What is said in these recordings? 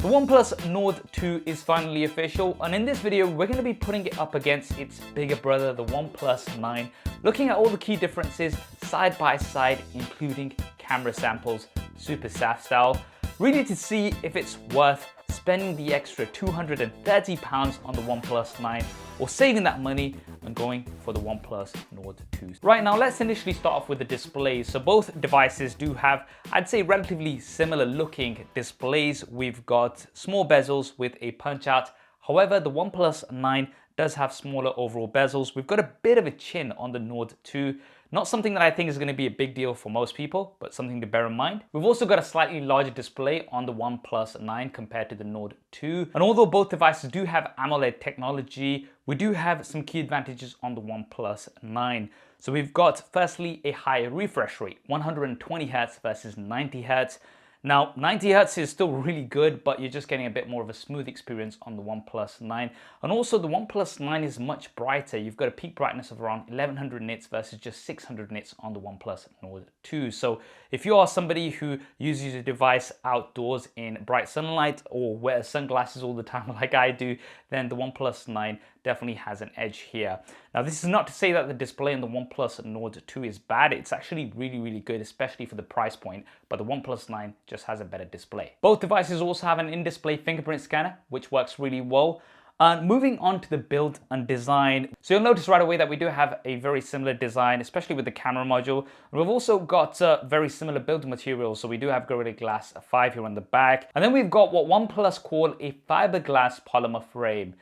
The OnePlus Nord 2 is finally official, and in this video we're going to be putting it up against its bigger brother, the OnePlus 9, looking at all the key differences side by side, including camera samples, SuperSaf style, really to see if it's worth spending the extra £230 on the OnePlus 9 or saving that money and going for the OnePlus Nord 2. Right, now let's initially start off with the displays. So both devices do have, I'd say, relatively similar looking displays. We've got small bezels with a punch out. However, the OnePlus 9 does have smaller overall bezels. We've got a bit of a chin on the Nord 2. Not something that I think is going to be a big deal for most people, but something to bear in mind. We've also got a slightly larger display on the OnePlus 9 compared to the Nord 2. And although both devices do have AMOLED technology, we do have some key advantages on the OnePlus 9. So we've got, firstly, a higher refresh rate, 120 Hz versus 90 Hz. Now, 90 Hz is still really good, but you're just getting a bit more of a smooth experience on the OnePlus 9. And also the OnePlus 9 is much brighter. You've got a peak brightness of around 1100 nits versus just 600 nits on the OnePlus Nord 2. So if you are somebody who uses your device outdoors in bright sunlight or wears sunglasses all the time like I do, then the OnePlus 9 definitely has an edge here. Now, this is not to say that the display on the OnePlus Nord 2 is bad. It's actually really good, especially for the price point, but the OnePlus 9 just has a better display. Both devices also have an in-display fingerprint scanner, which works really well. Moving on to the build and design. So you'll notice right away that we do have a very similar design, especially with the camera module. And we've also got very similar build materials. So we do have Gorilla Glass 5 here on the back. And then we've got what OnePlus call a fiberglass polymer frame.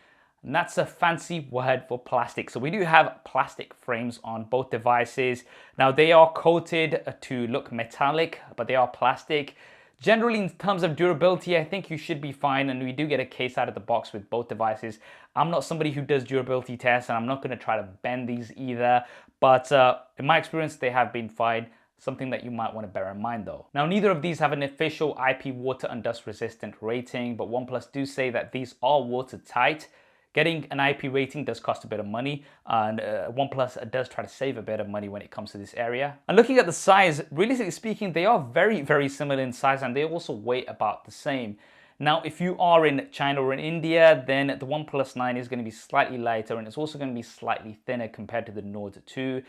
And that's a fancy word for plastic. So we do have plastic frames on both devices. Now they are coated to look metallic, but they are plastic. Generally, in terms of durability, I think you should be fine, and we do get a case out of the box with both devices. I'm not somebody who does durability tests, and I'm not going to try to bend these either, but in my experience, they have been fine. Something that you might want to bear in mind though. Now, neither of these have an official IP water and dust resistant rating, but OnePlus do say that these are watertight. Getting an IP rating does cost a bit of money, and OnePlus does try to save a bit of money when it comes to this area. And looking at the size, realistically speaking, they are very similar in size, and they also weigh about the same. Now, if you are in China or in India, then the OnePlus 9 is going to be slightly lighter, and it's also going to be slightly thinner compared to the Nord 2.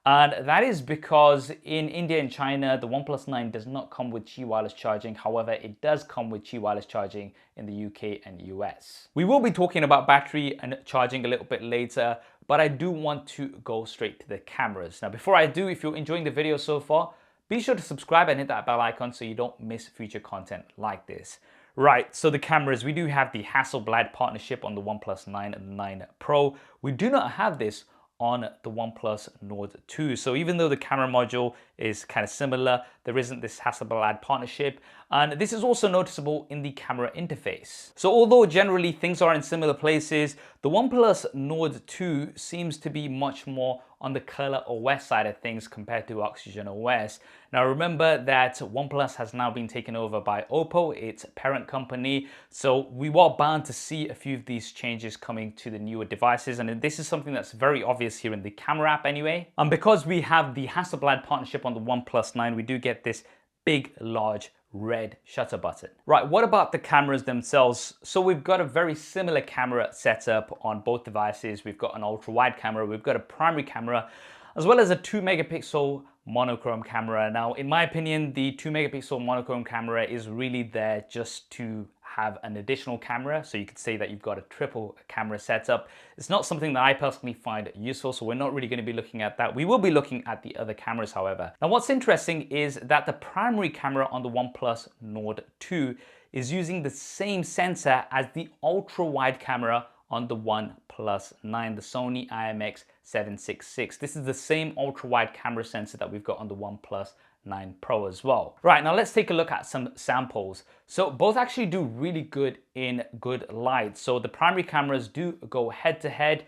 And that is because in India and China, the OnePlus 9 does not come with Qi wireless charging. However, it does come with Qi wireless charging in the UK and US. We will be talking about battery and charging a little bit later, but I do want to go straight to the cameras. Now, before I do, if you're enjoying the video so far, be sure to subscribe and hit that bell icon so you don't miss future content like this. Right, so the cameras, we do have the Hasselblad partnership on the OnePlus 9 and the 9 Pro. We do not have this on the OnePlus Nord 2. So even though the camera module is kind of similar, there isn't this Hasselblad partnership. And this is also noticeable in the camera interface. So although generally things are in similar places, the OnePlus Nord 2 seems to be much more on the Color OS side of things compared to Oxygen OS. Now remember that OnePlus has now been taken over by Oppo, its parent company. So we were bound to see a few of these changes coming to the newer devices. And this is something that's very obvious here in the camera app anyway. And because we have the Hasselblad partnership on the OnePlus 9, we do get this big, large red shutter button. Right, what about the cameras themselves? So we've got a very similar camera setup on both devices. We've got an ultra-wide camera, we've got a primary camera, as well as a 2 megapixel monochrome camera. Now, in my opinion, the 2 megapixel monochrome camera is really there just to have an additional camera. So you could say that you've got a triple camera setup. It's not something that I personally find useful, so we're not really going to be looking at that. We will be looking at the other cameras, however. Now, what's interesting is that the primary camera on the OnePlus Nord 2 is using the same sensor as the ultra-wide camera on the OnePlus 9, the Sony IMX766. This is the same ultra-wide camera sensor that we've got on the OnePlus 9 Pro as well. Right, now let's take a look at some samples. So both actually do really good in good light. So the primary cameras do go head to head.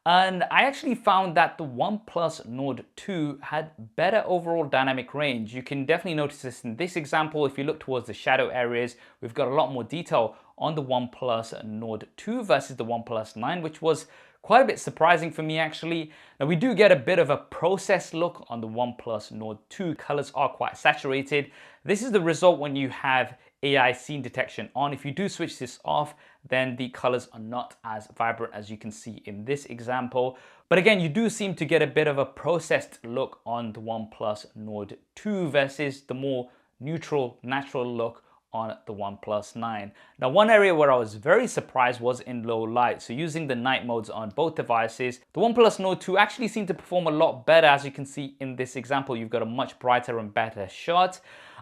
And I actually found that the OnePlus Nord 2 had better overall dynamic range. You can definitely notice this in this example. If you look towards the shadow areas, we've got a lot more detail on the OnePlus Nord 2 versus the OnePlus 9, which was quite a bit surprising for me actually. Now we do get a bit of a processed look on the OnePlus Nord 2. Colors are quite saturated. This is the result when you have AI scene detection on. If you do switch this off, then the colors are not as vibrant as you can see in this example. But again, you do seem to get a bit of a processed look on the OnePlus Nord 2 versus the more neutral, natural look on the OnePlus 9. Now, one area where I was very surprised was in low light. So using the night modes on both devices, the OnePlus Nord 2 actually seemed to perform a lot better. As you can see in this example, you've got a much brighter and better shot.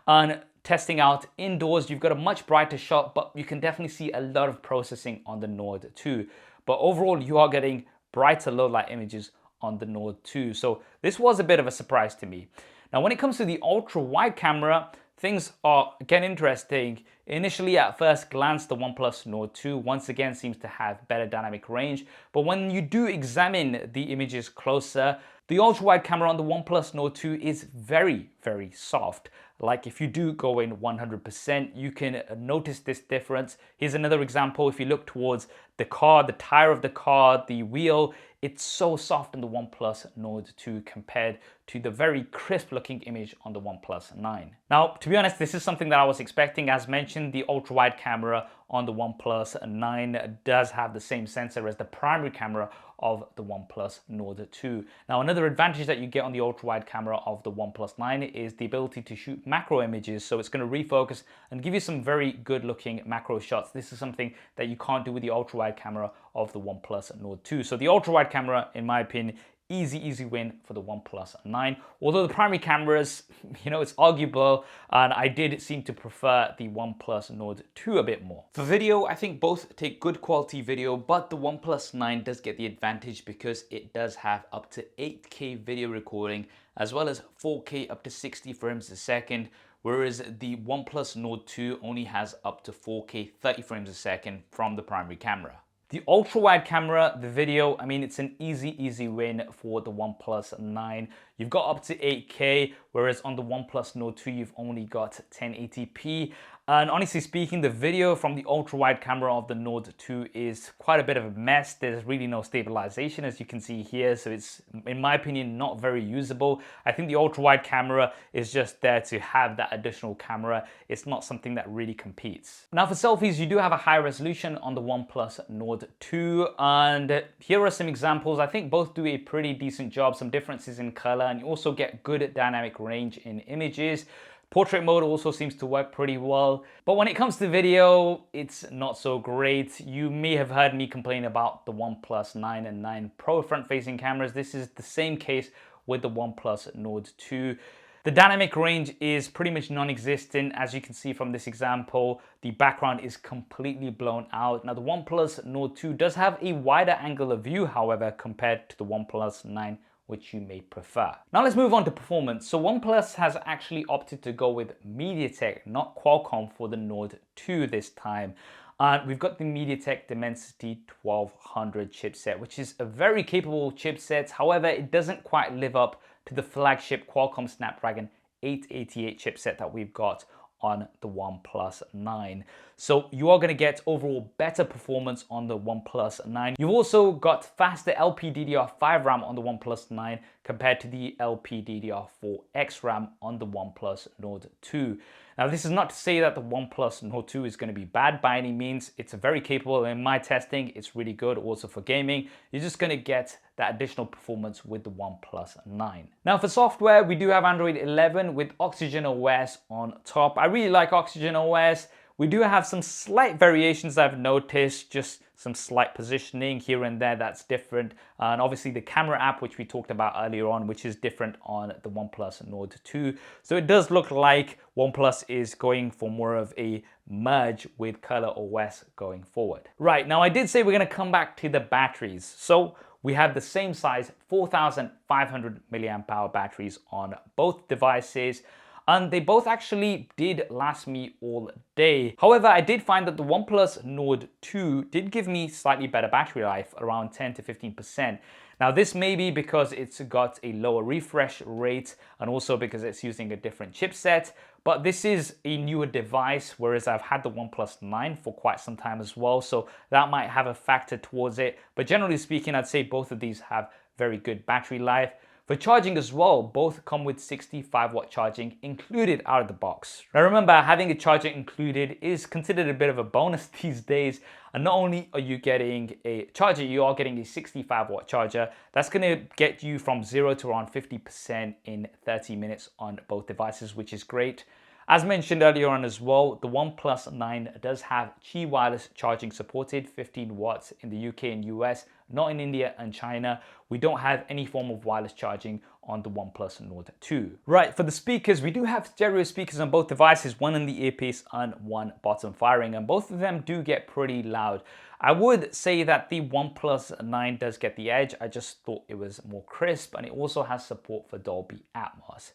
And testing out indoors, you've got a much brighter shot, but you can definitely see a lot of processing on the Nord 2. But overall, you are getting brighter low light images on the Nord 2. So this was a bit of a surprise to me. Now, when it comes to the ultra wide camera, things are again interesting. Initially, at first glance, the OnePlus Nord 2 once again seems to have better dynamic range. But when you do examine the images closer, the ultra-wide camera on the OnePlus Nord 2 is very, very soft. Like if you do go in 100%, you can notice this difference. Here's another example. If you look towards the car, the tire of the car, the wheel, it's so soft in the OnePlus Nord 2 compared to the very crisp looking image on the OnePlus 9. Now, to be honest, this is something that I was expecting. As mentioned, the ultra-wide camera on the OnePlus 9 does have the same sensor as the primary camera of the OnePlus Nord 2. Now, another advantage that you get on the ultra-wide camera of the OnePlus 9 is the ability to shoot macro images. So it's going to refocus and give you some very good looking macro shots. This is something that you can't do with the ultra-wide camera of the OnePlus Nord 2. So the ultra-wide camera, in my opinion, easy win for the OnePlus 9. Although the primary cameras, it's arguable, and I did seem to prefer the OnePlus Nord 2 a bit more. For video, I think both take good quality video, but the OnePlus 9 does get the advantage because it does have up to 8K video recording, as well as 4K up to 60 frames a second, whereas the OnePlus Nord 2 only has up to 4K 30 frames a second from the primary camera. The ultra-wide camera, the video, I mean, it's an easy win for the OnePlus 9. You've got up to 8K, whereas on the OnePlus Nord 2, you've only got 1080p. And honestly speaking, the video from the ultra-wide camera of the Nord 2 is quite a bit of a mess. There's really no stabilization, as you can see here. So it's, in my opinion, not very usable. I think the ultra-wide camera is just there to have that additional camera. It's not something that really competes. Now for selfies, you do have a high resolution on the OnePlus Nord 2. And here are some examples. I think both do a pretty decent job. Some differences in color, and you also get good dynamic range in images. Portrait mode also seems to work pretty well, but when it comes to video, it's not so great. You may have heard me complain about the OnePlus 9 and 9 Pro front-facing cameras. This is the same case with the OnePlus Nord 2. The dynamic range is pretty much non-existent. As you can see from this example, the background is completely blown out. Now, the OnePlus Nord 2 does have a wider angle of view, however, compared to the OnePlus 9, which you may prefer. Now let's move on to performance. So OnePlus has actually opted to go with MediaTek, not Qualcomm, for the Nord 2 this time. And we've got the MediaTek Dimensity 1200 chipset, which is a very capable chipset. However, it doesn't quite live up to the flagship Qualcomm Snapdragon 888 chipset that we've got on the OnePlus 9. So you are going to get overall better performance on the OnePlus 9. You've also got faster LPDDR5 RAM on the OnePlus 9 compared to the LPDDR4X RAM on the OnePlus Nord 2. Now, this is not to say that the OnePlus Nord 2 is going to be bad by any means. It's very capable. In my testing, it's really good also for gaming. You're just going to get that additional performance with the OnePlus 9. Now, for software, we do have Android 11 with Oxygen OS on top. I really like Oxygen OS. We do have some slight variations I've noticed, just some slight positioning here and there that's different. And obviously the camera app, which we talked about earlier on, which is different on the OnePlus Nord 2. So it does look like OnePlus is going for more of a merge with Color OS going forward. Right, now I did say we're going to come back to the batteries. So we have the same size 4,500 milliamp hour batteries on both devices, and they both actually did last me all day. However, I did find that the OnePlus Nord 2 did give me slightly better battery life, around 10 to 15%. Now, this may be because it's got a lower refresh rate and also because it's using a different chipset, but this is a newer device, whereas I've had the OnePlus 9 for quite some time as well, so that might have a factor towards it. But generally speaking, I'd say both of these have very good battery life. For charging as well, both come with 65-watt charging included out of the box. Now remember, having a charger included is considered a bit of a bonus these days. And not only are you getting a charger, you are getting a 65-watt charger. That's going to get you from 0 to around 50% in 30 minutes on both devices, which is great. As mentioned earlier on as well, the OnePlus 9 does have Qi wireless charging supported, 15 watts in the UK and US, not in India and China. We don't have any form of wireless charging on the OnePlus Nord 2. Right, for the speakers, we do have stereo speakers on both devices, one in the earpiece and one bottom firing, and both of them do get pretty loud. I would say that the OnePlus 9 does get the edge. I just thought it was more crisp, and it also has support for Dolby Atmos.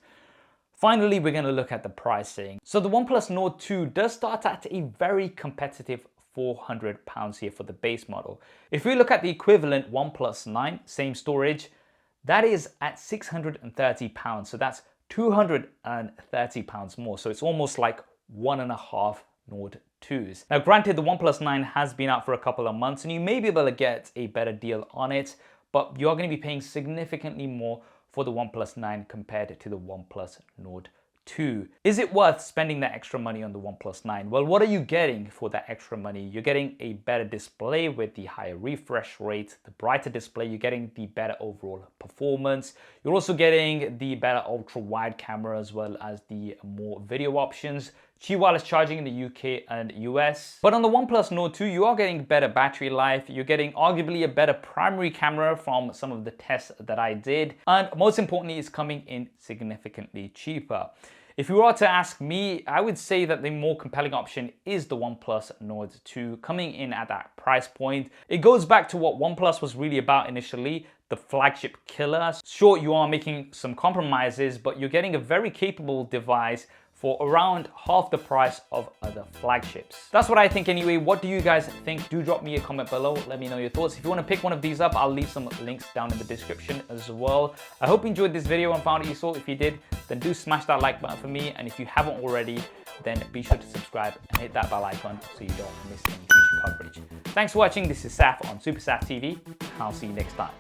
Finally, we're going to look at the pricing. So the OnePlus Nord 2 does start at a very competitive £400 here for the base model. If we look at the equivalent OnePlus 9, same storage, that is at £630. So that's £230 more. So it's almost like 1.5 Nord 2s. Now granted, the OnePlus 9 has been out for a couple of months and you may be able to get a better deal on it, but you're going to be paying significantly more for the OnePlus 9 compared to the OnePlus Nord 2. Is it worth spending that extra money on the OnePlus 9? Well, what are you getting for that extra money? You're getting a better display with the higher refresh rate, the brighter display, you're getting the better overall performance. You're also getting the better ultra-wide camera as well as the more video options. Qi wireless charging in the UK and US. But on the OnePlus Nord 2, you are getting better battery life. You're getting arguably a better primary camera from some of the tests that I did. And most importantly, it's coming in significantly cheaper. If you were to ask me, I would say that the more compelling option is the OnePlus Nord 2 coming in at that price point. It goes back to what OnePlus was really about initially, the flagship killer. Sure, you are making some compromises, but you're getting a very capable device for around half the price of other flagships. That's what I think anyway. What do you guys think? Do drop me a comment below. Let me know your thoughts. If you want to pick one of these up, I'll leave some links down in the description as well. I hope you enjoyed this video and found it useful. If you did, then do smash that like button for me. And if you haven't already, then be sure to subscribe and hit that bell icon so you don't miss any future coverage. Thanks for watching. This is Saf on SuperSaf TV. I'll see you next time.